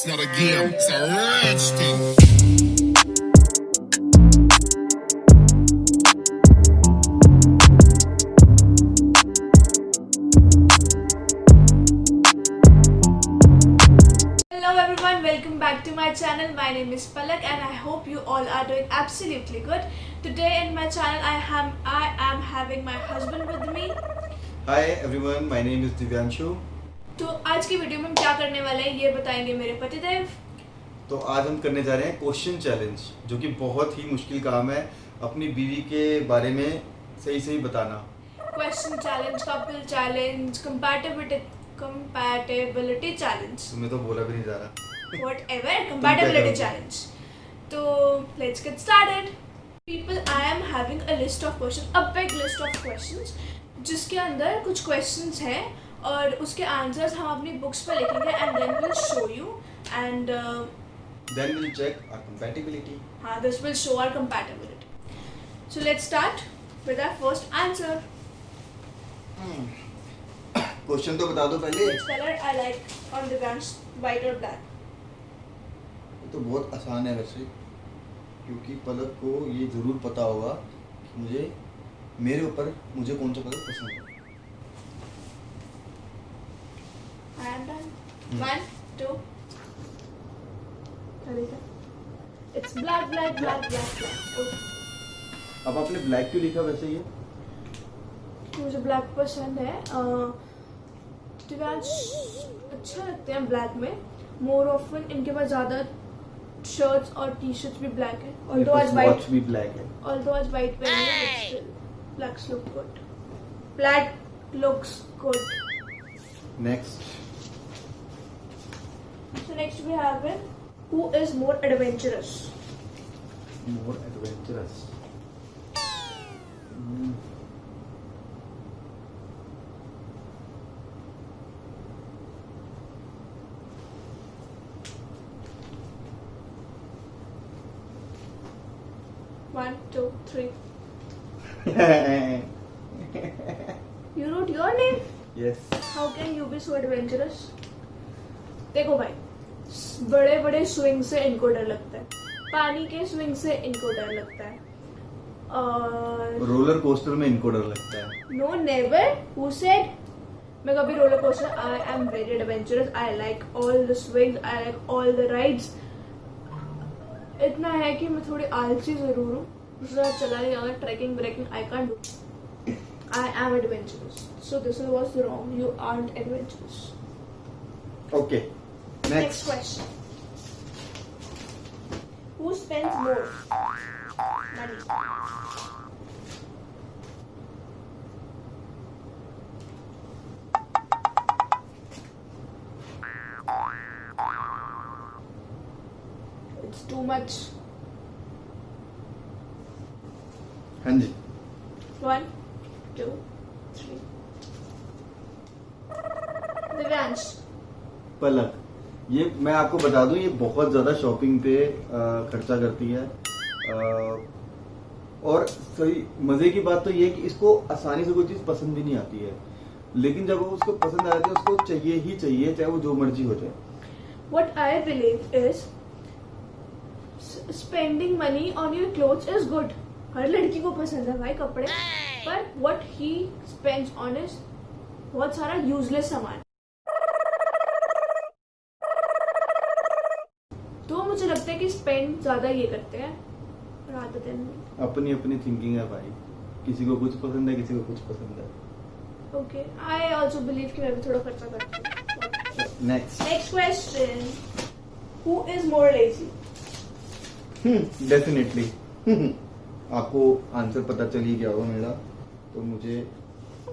It's not a game, it's a rich thing. Hello everyone, welcome back to my channel. My name is Palak and I hope you all are doing absolutely good. Today in my channel I am having my husband with me. Hi everyone, my name is Divyanshu. तो आज की video में हम क्या करने वाले हैं ये बताएंगे मेरे पतिदेव। तो आज हम करने जा रहे हैं क्वेश्चन चैलेंज, जो कि बहुत ही मुश्किल काम है अपनी बीवी के बारे में सही सही बताना। Question challenge, couple challenge, compatibility challenge, तुम्हें तो बोला भी नहीं जा रहा। Whatever, compatibility challenge. तो let's get started. People, I am having a list of question, a big list of questions, जिसके अंदर कुछ क्वेश्चंस हैं और उसके आंसर्स हम अपनी बुक्स पर लिखेंगे and then will show you and then will check our compatibility. हाँ, this will show our compatibility. So let's start with our first answer. Question तो बता दो पहले। Which colour I like on the bench, white और black? ये तो बहुत आसान है वैसे, क्योंकि पलक को ये जरूर पता होगा कि मेरे ऊपर मुझे कौन सा कलर पसंद है। I am done. 1, 2. It's black, black, black, black, black. Okay. अब आपने ब्लैक क्यों लिखा वैसे? ये मुझे ब्लैक पसंद है। दिव्यांश अच्छा लगते हैं ब्लैक में। मोर ऑफन इनके पास ज़्यादा शर्ट्स और टी शर्ट्स भी ब्लैक है। ऑल्दो आज वाइट भी ब्लैक है। ऑल्दो आज वाइट पहनी है, but still black look good. Black looks good. Next. So next we have it, who is more adventurous? More adventurous. One, two, three. You wrote your name? Yes. How can you be so adventurous? देखो भाई, बड़े बड़े swing से इनको डर लगता है, पानी के स्विंग से इनको डर लगता है, और रोलर कोस्टर में इनको डर लगता है। No never, who said? मैं कभी roller coaster, I am very adventurous, I like all the swings, I like all the rides. इतना है कि मैं थोड़ी आलसी जरूर हूँ, दूसरा चला नहीं अगर trekking breaking I can't do. I am adventurous, so this was wrong, you aren't adventurous. Okay, Next question. Who spends more money? It's too much. हाँ जी। 1, 2, 3. दिव्यांश। पलक, ये मैं आपको बता दूं, ये बहुत ज्यादा शॉपिंग पे खर्चा करती है, और सही मजे की बात तो ये है कि इसको आसानी से कोई चीज पसंद भी नहीं आती है, लेकिन जब वो उसको पसंद आ जाती है उसको चाहिए ही चाहिए, चाहे वो जो मर्जी हो जाए। What I believe is spending money on your clothes is good. हर लड़की को पसंद है भाई कपड़े, पर what he spends on is बहुत सारा useless सामान। तो मुझे लगता है कि स्पेंड ज्यादा ये करते हैं rather than me. अपनी अपनी थिंकिंग है भाई, किसी को कुछ पसंद है, किसी को कुछ पसंद है। Okay, I also believe कि मैं भी थोड़ा खर्चा करती हूँ। Next question. Who is more lazy? Definitely. आपको आंसर पता चल ही गया होगा मेरा, तो मुझे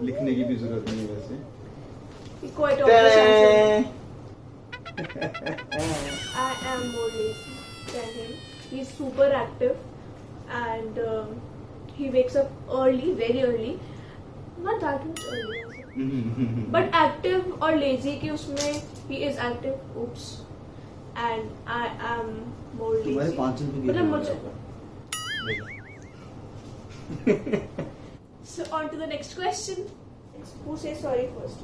लिखने की भी जरूरत नहीं है वैसे। Quite obvious answer. I am more lazy than him. He's super active and he wakes up early, very early. Not that much early, but active और lazy कि उसमें he is active. Oops. And I am more lazy. तुम्हारे 5 रुपए मतलब मुझे। So on to the next question. Who says sorry first?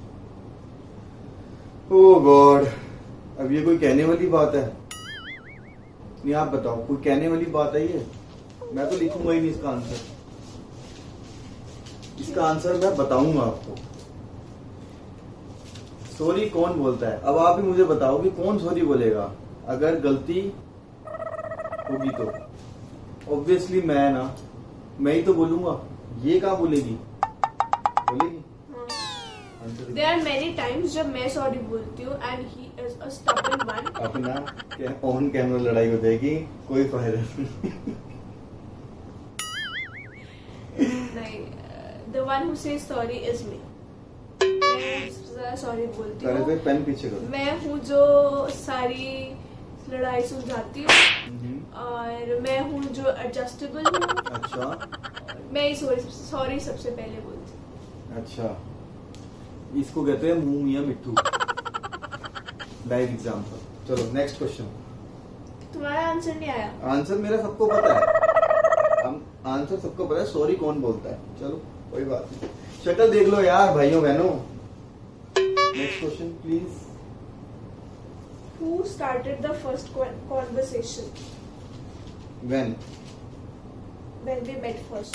Oh God. अब ये कोई कहने वाली बात है? नहीं आप बताओ, कोई कहने वाली बात है ये? मैं तो लिखूंगा ही नहीं इसका आंसर। इसका आंसर मैं बताऊंगा आपको। सॉरी कौन बोलता है? अब आप ही मुझे बताओ कि कौन सॉरी बोलेगा अगर गलती होगी तो? ऑब्वियसली मैं ना, मैं ही तो बोलूंगा। ये कहाँ बोलेगी? बोलेगी? There are many times जब मैं सॉरी बोलती हूँ and he is a stubborn one. अपना ऑन कैमरा लड़ाई हो जाएगी, कोई फायदा नहीं, the one who says sorry is me. मैं ज्यादा सॉरी बोलती अरे हूँ। तो पेन पीछे करो। मैं हूँ जो सारी लड़ाई सुलझाती हूँ और मैं हूँ जो एडजस्टेबल हूँ। अच्छा मैं ही सॉरी सबसे पहले बोलती हूँ। अच्छा, इसको कहते हैं मुंह मियां मिट्टू। Live example. चलो नेक्स्ट क्वेश्चन। तुम्हारा आंसर नहीं आया? आंसर मेरा सबको पता है, आंसर सबको पता है। सॉरी कौन बोलता है? चलो कोई बात नहीं, शक्ल देख लो यार भाइयों बहनों। Next question please. Who started the first conversation When we met first?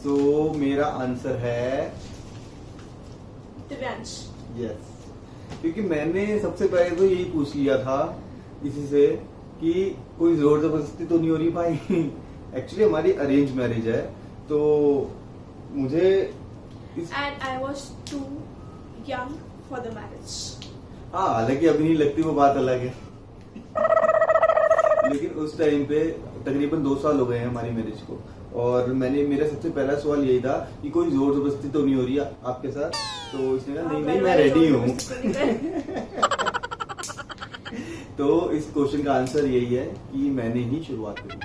तो मेरा आंसर है दिव्यांश। यस, क्योंकि मैंने सबसे पहले तो यही पूछ लिया था इसी से कि कोई जोर जबरदस्ती तो नहीं हो रही भाई। एक्चुअली हमारी अरेंज मैरिज है, तो मुझे And I was too young for the marriage. हाँ, हालांकि अभी नहीं लगती, वो बात अलग है। लेकिन उस टाइम पे तकरीबन 2 साल हो गए हैं हमारी मैरिज को, और मेरा सबसे पहला सवाल यही था कि कोई जोर जबरदस्ती तो नहीं हो रही है आपके साथ? तो इसने कहा नहीं मैं रेडी हूँ। तो इस क्वेश्चन का आंसर यही है कि मैंने ही शुरुआत करी।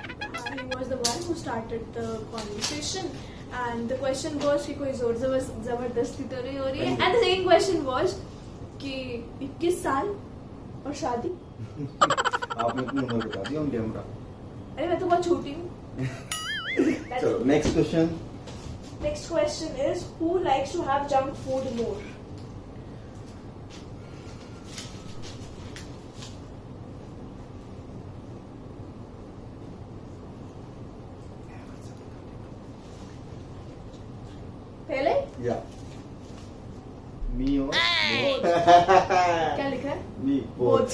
He was the one who started the conversation, and the question was कि कोई जोर जबरदस्ती तो नहीं हो रही है, and the second question was कि 21 साल और शादी। आपने अपनी उम्र बता दी ऑन कैमरा। अरे मैं तो बहुत छोटी हूँ। चलो next question. Next question is who likes to have junk food more? पहले या मी और क्या लिखा है? Me both.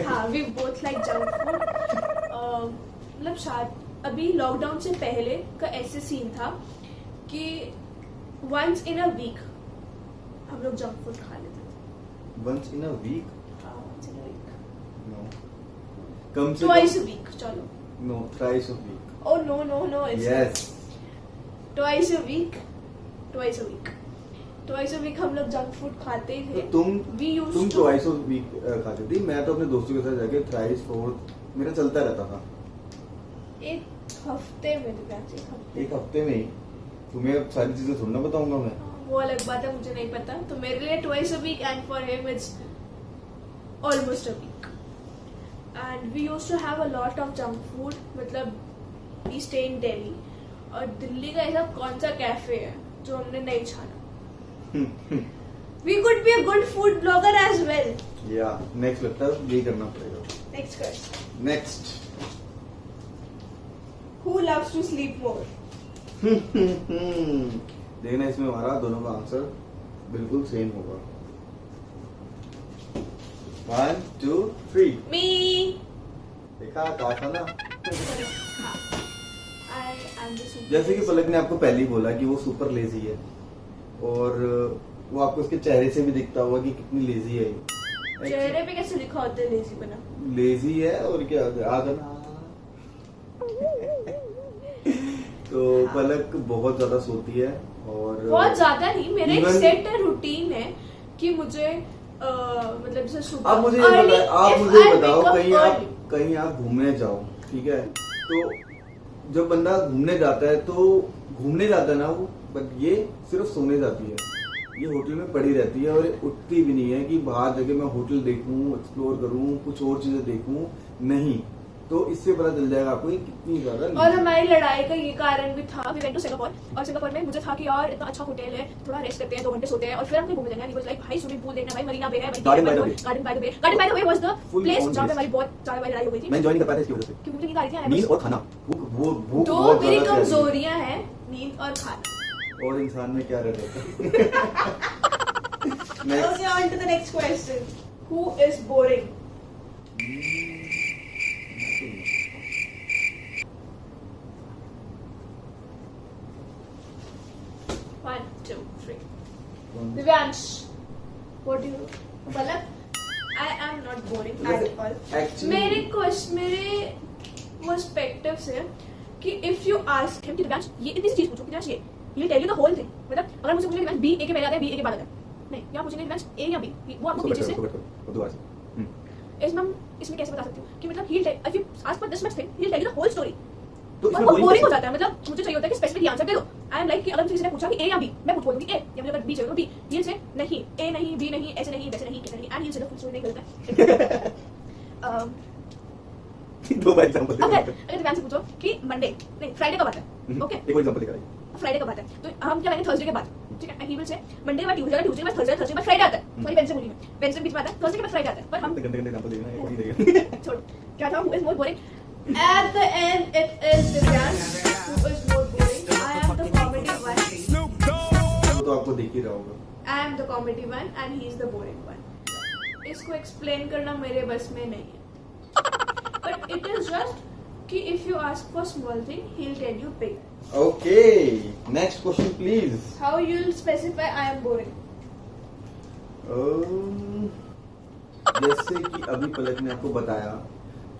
हाँ, we both like junk food. मतलब अभी लॉकडाउन से पहले का ऐसे सीन था कि once in a week हम लोग जंक फूड खा लेते थे। Once in a week? हाँ, once in a week. No. कम से Twice a week, चलो। No, thrice a week. Oh no, it's Yes. twice a week. Twice a week हम लोग जंक फूड खाते ही थे। तो तुम to twice a week खाती थी, मैं तो अपने दोस्तों के साथ जाके thrice, fourth मेरा चलता रहता था। एक हफ्ते में एक हफ्ते में ही? तुम्हें अब सारी चीजें थोड़ी ना बताऊंगा मैं। वो अलग बात है, मुझे नहीं पता। तो मेरे लिए twice a week and for him it's almost a week. And we used to have a lot of junk food. मतलब we stay in Delhi और दिल्ली का ऐसा कौन सा कैफे है जो हमने नहीं छाना? We could be a good food blogger as well. या नेक्स्ट लगता है यही करना पड़ेगा। Next question. Next. Who loves to sleep more? देखना इसमें हमारा दोनों का आंसर बिल्कुल सेम होगा। 1, 2, 3। Me. देखा, कहा था ना। I am the super जैसे कि lazy. पलक ने आपको पहले ही बोला कि वो सुपर लेजी है, और वो आपको उसके चेहरे से भी दिखता होगा कि कितनी लेजी है। चेहरे पे कैसे लिखा होता है लेजी बना? लेजी है और क्या आदत। तो पलक बहुत ज्यादा सोती है, और बहुत ज्यादा नहीं, मेरा एक Even- सेट है, रूटीन है कि मुझे मतलब जैसे सुबह आप मुझे ये early- बताओ, आप if मुझे I बताओ wake up early, कहीं आप घूमने जाओ, ठीक है? तो जब बंदा घूमने जाता है तो घूमने जाता है ना वो, बट ये सिर्फ सोने जाती है। ये होटल में पड़ी रहती है और ये उठती भी नहीं है कि बाहर जाके मैं होटल देखूं, एक्सप्लोर करूं, कुछ और चीजें देखूं। नहीं, तो इससे पता चल जाएगा आपको कि कितनी ज्यादा और हमारी लड़ाई का ये कारण भी था, वी वेंट टू सिंगापुर, और सिंगापुर में मुझे था कि यार इतना अच्छा होटल है, थोड़ा रेस्ट करते हैं, 2 घंटे सोते हैं और फिर हम कहीं घूमने जाएंगे। लाइक भाई स्विमिंग पूल देखना, भाई मरीना बे है, garden by the way was the Full place on जहां पे place. हमारी बहुत ज्यादा लड़ाई हो गई थी, मैं ज्वाइन कर पाया था इसकी वजह से। क्योंकि मुझे नींद आ रही थी। नींद और खाना, भूख दो बहुत मेरी ज्यादा थी। कमजोरियां हैं, नींद और खाना। और इंसान में क्या रहता है। Next. Okay, on to the next question. Who is boring? One, two, three. Divyansh, what do you? Palak, I am not boring at all. Actually- मेरे पर्सपेक्टिव से कि if you ask him कि दिव्यांश ये इतनी सी चीज पूछो कि दिव्यांश ये he'll tell you the whole thing। मतलब अगर मुझे पूछेंगे दिव्यांश बी ए के पहले आता है, बी ए के बाद आता है, नहीं, यहाँ पूछेंगे दिव्यांश ए या बी, वो आपको पीछे से इसमें कैसे बता सकती हूँ कि मतलब he'll tell, if you ask for this much thing, he'll tell you the whole story। तो और वो बोरिंग हो जाता है। मतलब मुझे चाहिए होता है कि स्पेसिफिक आंसर दे दो। आई एम लाइक कि अगर मुझे किसी ने पूछा कि ए या बी, मैं कुछ बोल दूंगी ए, या मुझे अगर बी चाहिए तो बी। ये से नहीं, ए नहीं, बी नहीं, ऐसे नहीं, वैसे नहीं, कैसे नहीं, एंड ही से फुल स्टोरी नहीं करता है। दो बार एग्जांपल दे। अगर दिव्यांश से पूछो कि मंडे नहीं फ्राइडे कब आता है, ओके, एक और एग्जांपल लेकर आइए। फ्राइडे कब आता है, तो हम क्या करेंगे थर्सडे के बाद, ठीक है। ही विल से मंडे बाद ट्यूसडे, ट्यूसडे बाद थर्सडे, थर्सडे बाद फ्राइडे आता है। सॉरी वेडनेसडे बोली मैं, वेडनेसडे बीच में आता है, थर्सडे के बाद फ्राइडे आता है। पर हम गंदे गंदे एग्जांपल देना है, कोई नहीं देगा। छोड़, क्या था, who is more boring? At the end, it is Divyansh who is more boring. I am the comedy one. वो तो आपको दिख ही रहा होगा। I am the comedy one and he is the boring one. इसको explain करना मेरे बस में नहीं है. But it is just कि if you ask for small thing, he'll tell you big. Okay, next question please. How you'll specify I am boring? जैसे कि अभी पलक ने आपको बताया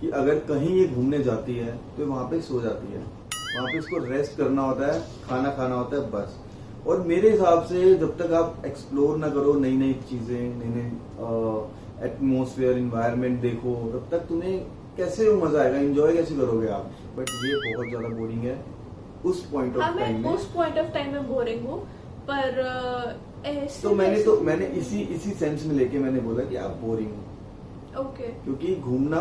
कि अगर कहीं ये घूमने जाती है तो वहां पे सो जाती है, वहां पे इसको रेस्ट करना होता है, खाना खाना होता है, बस। और मेरे हिसाब से जब तक आप एक्सप्लोर ना करो नई नई चीजें, नई एटमोसफियर, इन्वायरमेंट देखो, तब तक तुम्हें कैसे मजा आएगा, एंजॉय कैसे करोगे आप। बट ये बहुत ज्यादा बोरिंग है उस पॉइंट ऑफ टाइम में। उस पॉइंट ऑफ टाइम में बोरिंग हूँ, पर ऐसे तो मैंने इसी सेंस में लेके मैंने बोला कि आप बोरिंग हो। ओके, क्योंकि घूमना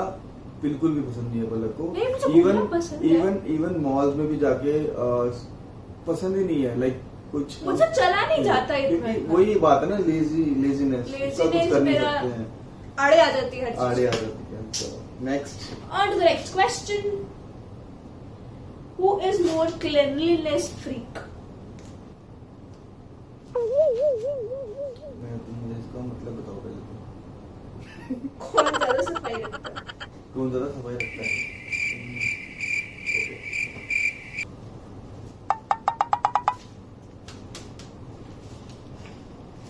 बिल्कुल भी पसंद नहीं है पलक को। नहीं, मुझे घूमना पसंद है। इवन मॉल्स में भी जाके पसंद ही नहीं है, लाइक कुछ मुझे चला नहीं जाता इतना। क्योंकि वही बात है ना, लेजीनेस कर नहीं सकते हैं, आड़े आ जाती है, आड़े आ जाती है। तो next, on to the next question. Who is more cleanliness freak? मुझे इसका मतलब बताओ पहले तो। कौन ज्यादा सफाई रखता है? कौन ज्यादा सफाई रखता है?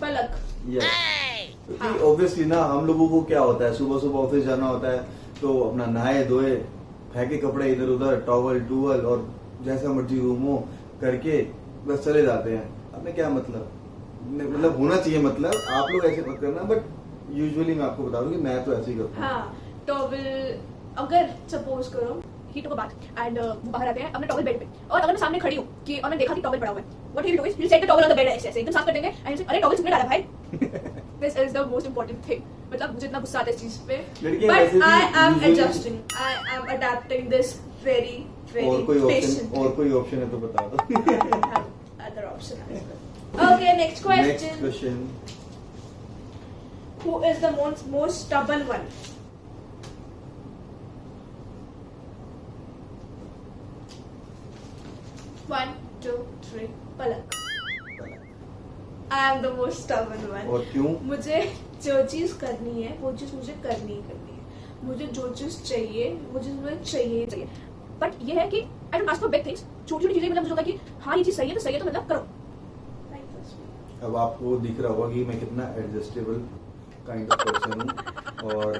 पलक। क्योंकि ऑब्वियसली ना हम लोगों को क्या होता है, सुबह सुबह ऑफिस जाना होता है तो अपना नहाए धोए, फेंके कपड़े इधर उधर, टॉवल टूवल और जैसा मर्जी रूम हो करके बस चले जाते हैं। अपने क्या मतलब होना चाहिए, मतलब आप लोग ऐसे मत करना, बट यूजुअली मैं आपको बता दूं कि मैं तो ऐसे ही करता हूँ। हाँ, टॉवल अगर सपोज करो ही टुक अ बाथ एंड वो बाहर आते हैं अपने टॉवल बेड पे, और अगर मैं सामने खड़ी हूँ कि और मैं देखा कि टॉवल पड़ा हुआ है, what he will do is he will set the towel on the bed, ऐसे एकदम साफ कर देंगे एंड से अरे टॉवल किसने डाला भाई। This is the most important thing. मतलब मुझे इतना गुस्सा आता है इस चीज पे, but I am adjusting, I am adapting this very और कोई ऑप्शन है तो बता दो। Other option. Okay, next question. Who is the most stubborn one? One, two, three. Palak. I am the most stubborn one. और क्यों? मुझे जो चीज करनी है वो चीज मुझे करनी ही करनी है। मुझे जो चीज चाहिए वो चीज मुझे चाहिए ही चाहिए। बट ये है कि I don't ask for big things. छोटी छोटी चीजें मतलब मुझे होता है कि हाँ ये चीज सही है तो मतलब करो। अब आपको दिख रहा होगा कि मैं कितना एडजस्टेबल काइंड ऑफ पर्सन हूँ और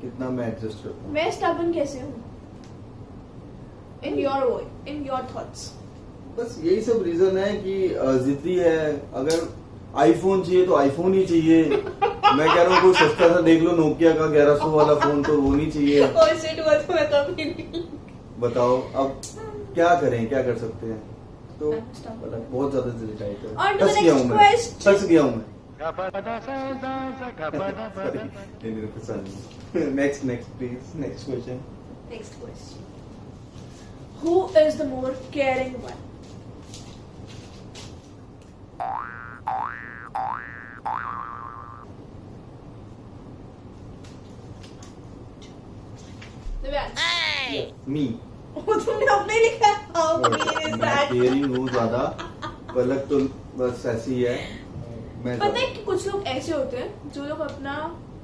कितना मैं एडजस्ट करता हूँ। मैं स्टबर्न कैसे हूँ? In your way, in your thoughts. बस यही सब रीजन है कि जिद्दी है। अगर आईफोन चाहिए तो आईफोन ही चाहिए। मैं कह रहा हूँ कोई सस्ता सा देख लो, नोकिया का 1100 वाला फोन, तो वो नहीं चाहिए। और शिट, वो तो मैं कभी नहीं। बताओ अब क्या करें, क्या कर सकते हैं। तो बहुत ज्यादा जिद टाइप है। फंस गया हूँ मैं। Next, please. Next question. Next question. Who is the more caring one? Divyansh. Me. वो तुमने अपने लिखा है। How mean is मैं that? केयरिंग हूँ ज्यादा, पलक तो बस ऐसी है। मैं पता है कि कुछ लोग ऐसे होते हैं जो लोग अपना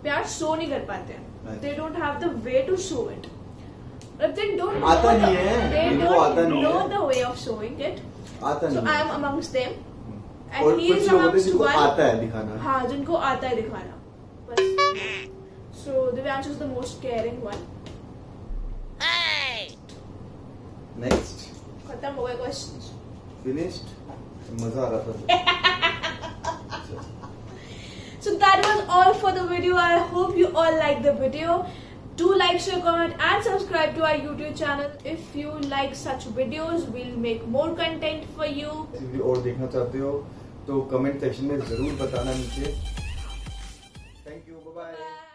प्यार शो नहीं कर पाते हैं. They don't have the way to show it. They don't आता know नहीं है, they इनको आता don't नहीं know है। the way of showing it. आता So नहीं I है। am amongst them. और And he कुछ is लोग होते हैं amongst जिनको one. आता है दिखाना। हाँ, जिनको आता है दिखाना. बस. So Divyansh is the most caring one. Next खत्म हो गए क्वेश्चंस. फिनिश्ड। मजा आ रहा था। So that was all for the video. I hope you all liked the video. Do like, share, comment and subscribe to our YouTube channel. If you like such videos, we'll make more content for you. और देखना चाहते हो तो comment section में जरूर बताना नीचे। Thank you, bye bye. Bye.